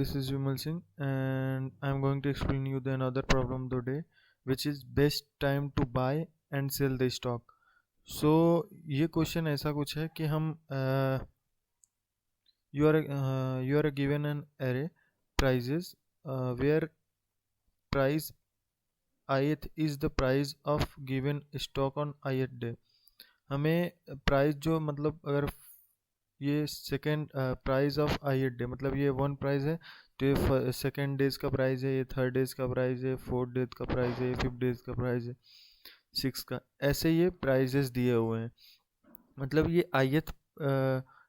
this is Vimal Singh and I'm going to explain you the another problem today, which is best time to buy and sell the stock. So ये question ऐसा कुछ है कि हम you are given an array prices where price ith is the price of given stock on ith day. हमें price जो मतलब अगर ये second price of I day मतलब ये वन प्राइस है, तो ये सेकेंड डेज का प्राइस है, ये थर्ड डेज का प्राइस है, फोर्थ डेज का प्राइस है, फिफ्थ डेज का प्राइस है, सिक्स का, ऐसे ये प्राइजेस दिए हुए हैं। मतलब ये आयत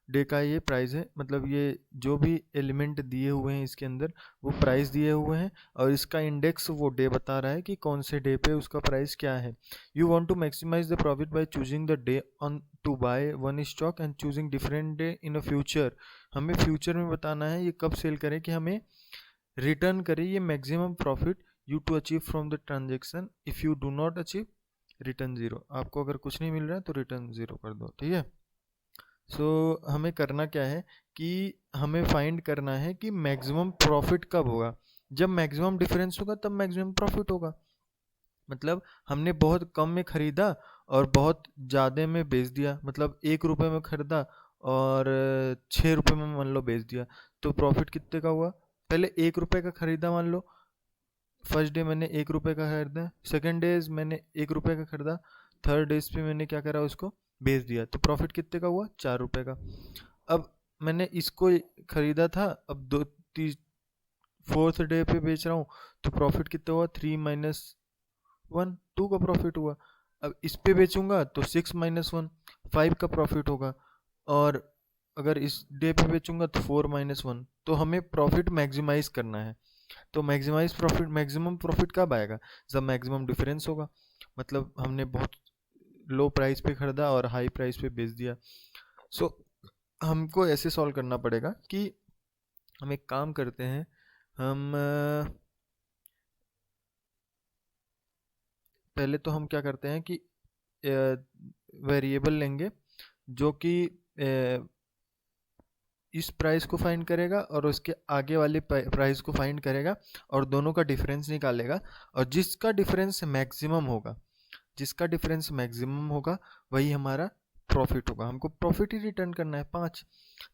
डे का ये प्राइस है, मतलब ये जो भी एलिमेंट दिए हुए हैं इसके अंदर वो प्राइस दिए हुए हैं और इसका इंडेक्स वो डे बता रहा है कि कौन से डे पे उसका प्राइस क्या है। You want to maximize the profit by choosing the day on to buy one stock and choosing different day in a future. हमें फ्यूचर में बताना है ये कब सेल करें कि हमें रिटर्न करे ये maximum profit you to achieve from the transaction. If you do not achieve return zero. आपको अगर कुछ नहीं मिल रहा है तो रिटर्न ज़ीरो कर दो, ठीक है। सो हमें करना क्या है कि हमें फाइंड करना है कि मैक्सिमम प्रॉफिट कब होगा। जब मैक्सिमम डिफरेंस होगा तब मैक्सिमम प्रॉफिट होगा। मतलब हमने बहुत कम में ख़रीदा और बहुत ज़्यादा में बेच दिया, मतलब 1 रुपये में ख़रीदा और 6 रुपये में मान लो बेच दिया, तो प्रॉफिट कितने का हुआ। पहले 1 रुपये का ख़रीदा, मान लो फर्स्ट डे मैंने 1 रुपये का खरीदा, सेकेंड डेज मैंने 1 रुपये का खरीदा, थर्ड डेज पे मैंने क्या करा उसको बेच दिया, तो प्रॉफिट कितने का हुआ 4 रुपये का। अब मैंने इसको खरीदा था, अब फोर्थ डे पे बेच रहा हूँ, तो प्रॉफिट कितना हुआ 3 - 1 2 का प्रॉफिट हुआ। अब इस पे बेचूंगा तो 6 - 1 5 का प्रॉफिट होगा, और अगर इस डे पे बेचूंगा तो 4 - 1। तो हमें प्रॉफिट मैक्सिमाइज करना है। तो मैक्सिमाइज प्रॉफिट, मैक्सिमम प्रॉफिट कब आएगा, जब मैक्सिमम डिफरेंस होगा। मतलब हमने बहुत लो प्राइस पे खरीदा और हाई प्राइस पे बेच दिया। सो हमको ऐसे सॉल्व करना पड़ेगा कि हम एक काम करते हैं, हम पहले तो हम क्या करते हैं कि वेरिएबल लेंगे जो कि इस प्राइस को फाइंड करेगा और उसके आगे वाले प्राइस को फाइंड करेगा और दोनों का डिफरेंस निकालेगा, और जिसका डिफरेंस मैक्सिमम होगा, जिसका डिफरेंस मैक्सिमम होगा वही हमारा प्रॉफिट होगा। हमको प्रॉफिट ही रिटर्न करना है 5।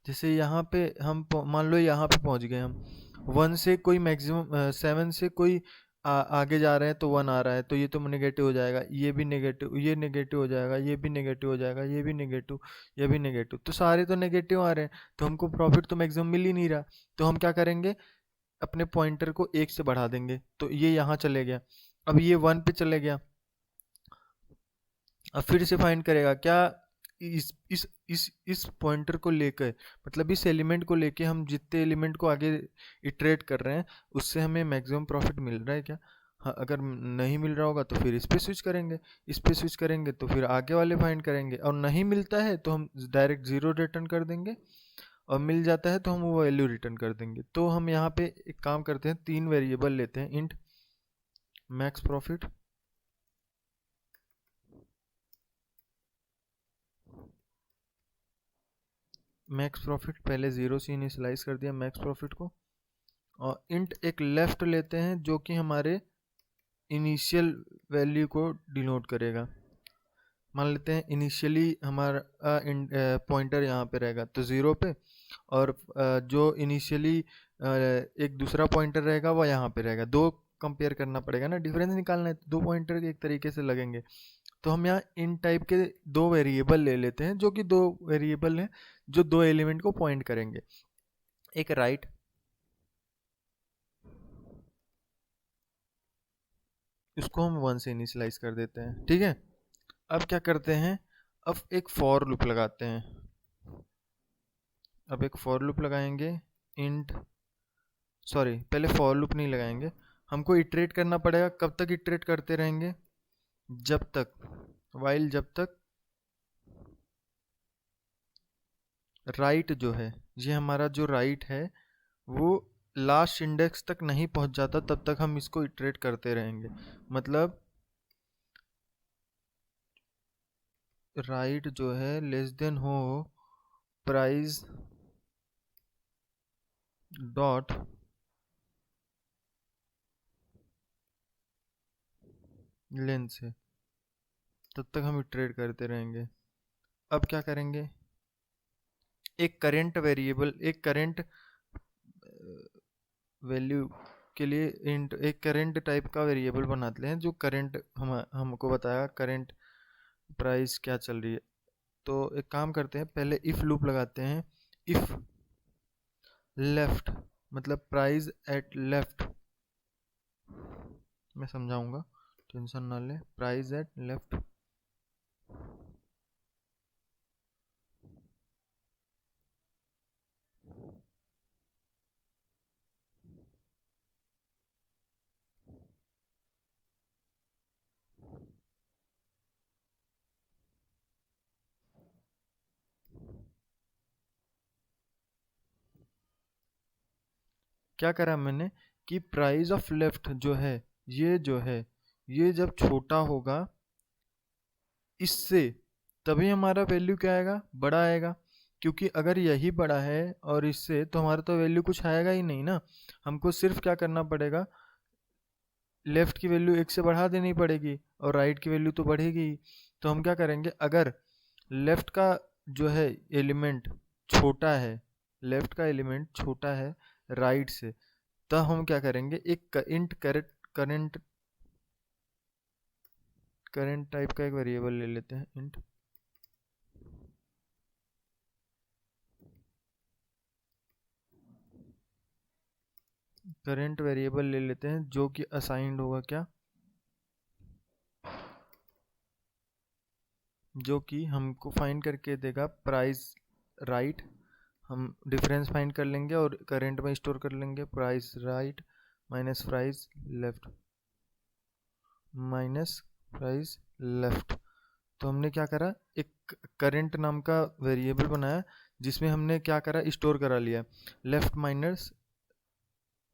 जैसे यहाँ पे हम मान लो यहाँ पे पहुँच गए हम, 1 से कोई मैक्सिमम 7 से कोई आगे जा रहे हैं तो 1 आ रहा है, तो ये तो नेगेटिव हो जाएगा, ये भी नेगेटिव, ये नेगेटिव हो जाएगा, ये भी नेगेटिव हो जाएगा, ये भी नेगेटिव, ये भी नेगेटिव, तो सारे तो नेगेटिव आ रहे हैं, तो हमको प्रॉफिट तो मैक्सिमम मिल ही नहीं रहा। तो हम क्या करेंगे, अपने पॉइंटर को 1 से बढ़ा देंगे, तो ये यहाँ चले गया, अब ये 1 पे चले गया। अब फिर से फाइंड करेगा क्या, इस पॉइंटर को लेकर, मतलब इस एलिमेंट को लेके हम जितने एलिमेंट को आगे इटरेट कर रहे हैं उससे हमें मैक्सिमम प्रॉफिट मिल रहा है क्या। हाँ, अगर नहीं मिल रहा होगा तो फिर इस पे स्विच करेंगे, इस पे स्विच करेंगे तो फिर आगे वाले फाइंड करेंगे, और नहीं मिलता है तो हम डायरेक्ट 0 रिटर्न कर देंगे, और मिल जाता है तो हम वो वैल्यू रिटर्न कर देंगे। तो हम यहाँ पे एक काम करते हैं, 3 वेरिएबल लेते हैं, int max profit, max profit पहले 0 से इनिशियलाइज कर दिया मैक्स प्रॉफिट को, और इंट एक लेफ्ट लेते हैं जो कि हमारे इनिशियल वैल्यू को डिनोट करेगा। मान लेते हैं इनिशियली हमारा पॉइंटर यहाँ पे रहेगा तो 0 पे, और जो इनिशियली एक दूसरा पॉइंटर रहेगा वो यहाँ पे रहेगा। दो कंपेयर करना पड़ेगा ना, डिफरेंस निकालना है, दो पॉइंटर एक तरीके से लगेंगे। तो हम यहाँ इन टाइप के 2 वेरिएबल ले लेते हैं, जो कि 2 वेरिएबल हैं जो 2 एलिमेंट को पॉइंट करेंगे। एक राइट, इसको हम 1 से इनिशियलाइज कर देते हैं, ठीक है। अब क्या करते हैं, अब एक फॉर लूप लगाते हैं। अब एक फॉर लूप लगाएंगे, इंट सॉरी पहले फॉर लूप नहीं लगाएंगे, हमको इटरेट करना पड़ेगा। कब तक इटरेट करते रहेंगे, जब तक वाइल, जब तक राइट जो है, ये हमारा जो राइट है वो लास्ट इंडेक्स तक नहीं पहुंच जाता, तब तक हम इसको इटरेट करते रहेंगे। मतलब राइट जो है लेस देन हो प्राइस डॉट लेंथ से, तब तक हम ट्रेड करते रहेंगे। अब क्या करेंगे, एक करंट वेरिएबल, एक करंट वैल्यू के लिए इंट, एक करंट टाइप का वेरिएबल बनाते हैं जो करंट हमको बताया करंट प्राइस क्या चल रही है। तो एक काम करते हैं, पहले इफ़ लूप लगाते हैं। इफ़ लेफ्ट मतलब प्राइस एट लेफ्ट, मैं समझाऊंगा, टेंशन ना ले। प्राइस एट लेफ्ट क्या करा मैंने कि प्राइस ऑफ लेफ्ट जो है, ये जो है, ये जब छोटा होगा इससे, तभी हमारा वैल्यू क्या आएगा, बड़ा आएगा। क्योंकि अगर यही बड़ा है और इससे, तो हमारा तो वैल्यू कुछ आएगा ही नहीं ना। हमको सिर्फ क्या करना पड़ेगा, लेफ्ट की वैल्यू एक से बढ़ा देनी पड़ेगी और राइट की वैल्यू तो बढ़ेगी ही। तो हम क्या करेंगे, अगर लेफ्ट का जो है एलिमेंट छोटा है, लेफ्ट का एलिमेंट छोटा है राइट से, तब हम क्या करेंगे, एक इंट करंट करंट टाइप का एक वेरिएबल ले लेते हैं, इंट करंट वेरिएबल ले लेते हैं जो कि असाइंड होगा क्या, जो कि हमको फाइंड करके देगा प्राइस राइट। हम डिफरेंस फाइंड कर लेंगे और करंट में स्टोर कर लेंगे, price right minus price left minus price left. तो हमने क्या करा, एक करंट नाम का वेरिएबल बनाया जिसमें हमने क्या करा, स्टोर करा लिया left minus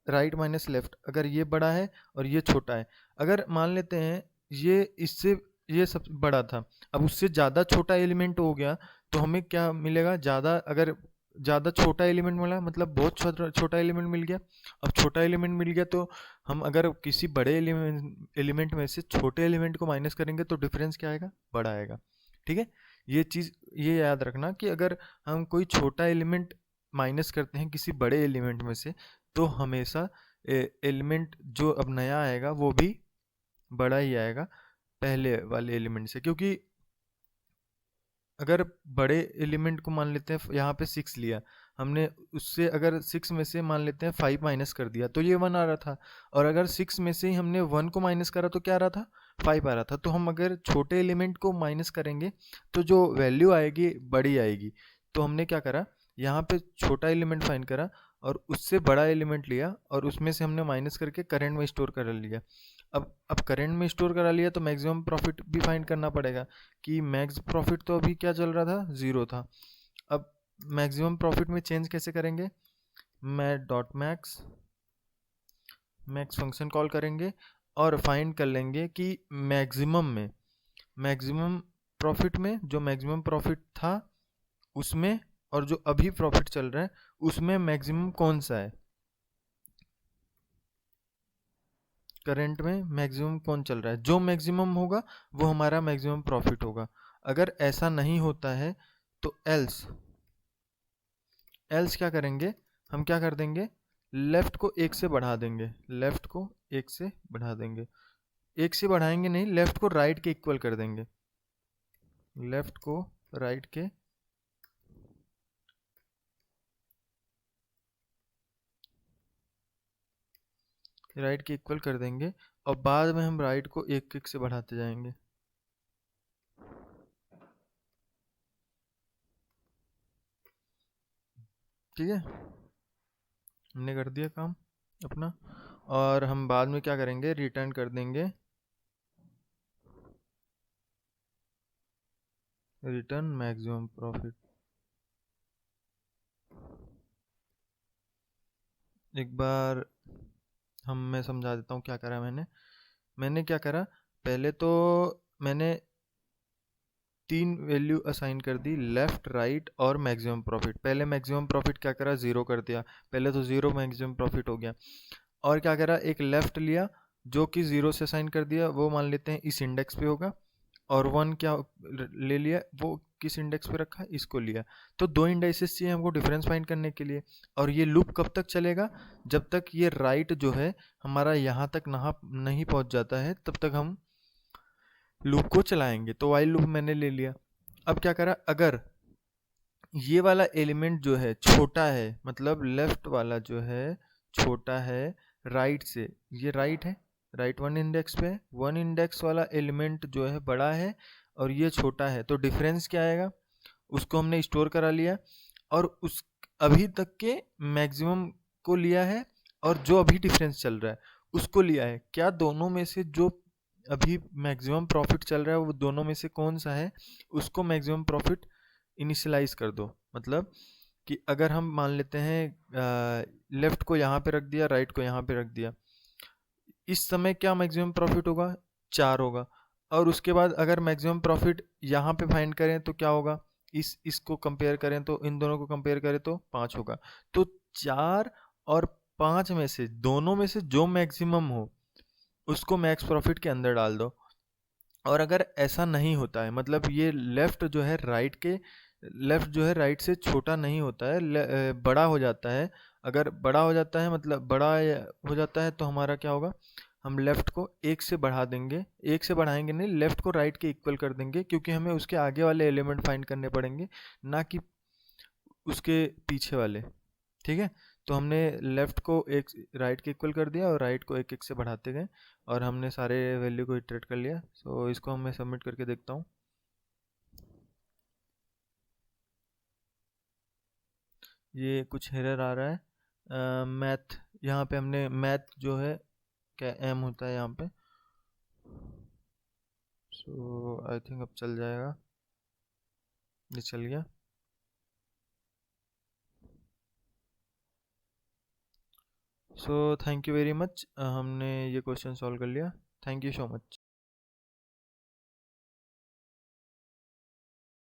right minus left. अगर ये बड़ा है और ये छोटा है, अगर मान लेते हैं ये इससे, ये सब बड़ा था, अब उससे ज़्यादा छोटा एलिमेंट हो गया, तो हमें क्या मिलेगा, ज़्यादा, अगर ज़्यादा छोटा एलिमेंट मिला मतलब बहुत छोटा छोटा एलिमेंट मिल गया। अब छोटा एलिमेंट मिल गया तो हम अगर किसी बड़े एलिमेंट में से छोटे एलिमेंट को माइनस करेंगे तो डिफरेंस क्या आएगा, बड़ा आएगा। ठीक है, ये चीज़ ये याद रखना कि अगर हम कोई छोटा एलिमेंट माइनस करते हैं किसी बड़े एलिमेंट में से, तो हमेशा एलिमेंट जो अब नया आएगा वो भी बड़ा ही आएगा पहले वाले एलिमेंट से। क्योंकि अगर बड़े एलिमेंट को मान लेते हैं, यहाँ पे 6 लिया हमने, उससे अगर 6 में से मान लेते हैं 5 माइनस कर दिया तो ये 1 आ रहा था, और अगर 6 में से ही हमने 1 को माइनस करा तो क्या आ रहा था, 5 आ रहा था। तो हम अगर छोटे एलिमेंट को माइनस करेंगे तो जो वैल्यू आएगी बड़ी आएगी। तो हमने क्या करा, यहाँ पे छोटा एलिमेंट फाइंड करा और उससे बड़ा एलिमेंट लिया और उसमें से हमने माइनस करके करंट में स्टोर कर लिया। अब करंट में स्टोर करा लिया तो मैक्सिमम प्रॉफिट भी फाइंड करना पड़ेगा कि मैक्स प्रॉफिट तो अभी क्या चल रहा था, ज़ीरो था। अब मैक्सिमम प्रॉफिट में चेंज कैसे करेंगे, मैं dot max max function call करेंगे और फाइंड कर लेंगे कि मैक्सिमम में, मैक्सिमम प्रॉफिट में जो मैक्सिमम प्रॉफिट था उसमें और जो अभी प्रॉफिट चल रहा है उसमें मैक्सिमम कौन सा है, करंट में मैक्सिमम कौन चल रहा है, जो मैक्सिमम होगा वो हमारा मैक्सिमम प्रॉफिट होगा। अगर ऐसा नहीं होता है तो एल्स एल्स क्या करेंगे, हम क्या कर देंगे, लेफ्ट को एक से बढ़ा देंगे, लेफ्ट को एक से बढ़ा देंगे, एक से बढ़ाएंगे नहीं, लेफ्ट को राइट के इक्वल कर देंगे, लेफ्ट को राइट के इक्वल कर देंगे और बाद में हम राइट को एक एक से बढ़ाते जाएंगे। ठीक है, हमने कर दिया काम अपना, और हम बाद में क्या करेंगे, रिटर्न कर देंगे रिटर्न मैक्सिमम प्रॉफिट। एक बार मैं समझा देता हूँ क्या करा मैंने क्या करा, पहले तो मैंने 3 वैल्यू असाइन कर दी, लेफ्ट राइट और मैक्सिमम प्रॉफिट। पहले मैक्सिमम प्रॉफिट क्या करा, ज़ीरो कर दिया, पहले तो ज़ीरो मैक्सिमम प्रॉफिट हो गया। और क्या करा, एक लेफ्ट लिया जो कि 0 से असाइन कर दिया वो मान लेते हैं इस इंडेक्स पे होगा, और 1 क्या ले लिया, वो किस इंडेक्स पे रखा है, इसको लिया। तो दो इंडाइसेस चाहिए हमको डिफरेंस फाइंड करने के लिए। और ये लूप कब तक चलेगा, जब तक ये राइट जो है हमारा यहाँ तक नहीं पहुँच जाता है, तब तक हम लूप को चलाएंगे। तो वाइल लूप मैंने ले लिया। अब क्या करा, अगर ये वाला एलिमेंट जो है छोटा है, मतलब लेफ्ट वाला जो है छोटा है राइट से, ये राइट है, राइट वन इंडेक्स पे है, वन इंडेक्स वाला एलिमेंट जो है बड़ा है और ये छोटा है, तो डिफरेंस क्या आएगा, उसको हमने स्टोर करा लिया और उस अभी तक के मैक्सिमम को लिया है, और जो अभी डिफरेंस चल रहा है उसको लिया है। क्या दोनों में से जो अभी मैक्सिमम प्रॉफिट चल रहा है वो दोनों में से कौन सा है, उसको मैक्सिमम प्रॉफिट इनिशियलाइज कर दो। मतलब कि अगर हम मान लेते हैं लेफ्ट को यहाँ पे रख दिया, राइट को यहाँ पे रख दिया, इस समय क्या मैक्सिमम प्रॉफिट होगा, 4 होगा। और उसके बाद अगर मैक्सिमम प्रॉफिट यहाँ पे फाइंड करें तो क्या होगा, इसको कंपेयर करें तो, इन दोनों को कंपेयर करें तो 5 होगा। तो 4 और 5 में से दोनों में से जो मैक्सिमम हो उसको मैक्स प्रॉफिट के अंदर डाल दो। और अगर ऐसा नहीं होता है, मतलब ये लेफ्ट जो है राइट से छोटा नहीं होता है, बड़ा हो जाता है, अगर बड़ा हो जाता है मतलब हो जाता है, तो हमारा क्या होगा, हम लेफ्ट को 1 से बढ़ा देंगे, 1 से बढ़ाएंगे नहीं, लेफ्ट को राइट के इक्वल कर देंगे, क्योंकि हमें उसके आगे वाले एलिमेंट फाइंड करने पड़ेंगे, ना कि उसके पीछे वाले। ठीक है, तो हमने लेफ्ट को एक राइट के इक्वल कर दिया और राइट को 1 1 से बढ़ाते गए, और हमने सारे वैल्यू को इटरेट कर लिया। सो इसको मैं सबमिट करके देखता हूँ। ये कुछ एरर आ रहा है। मैथ, यहाँ पे हमने मैथ जो है क्या एम होता है यहाँ पे। सो आई थिंक अब चल जाएगा, ये चल गया। So thank you very much, हमने ये क्वेश्चन सॉल्व कर लिया। Thank you so much.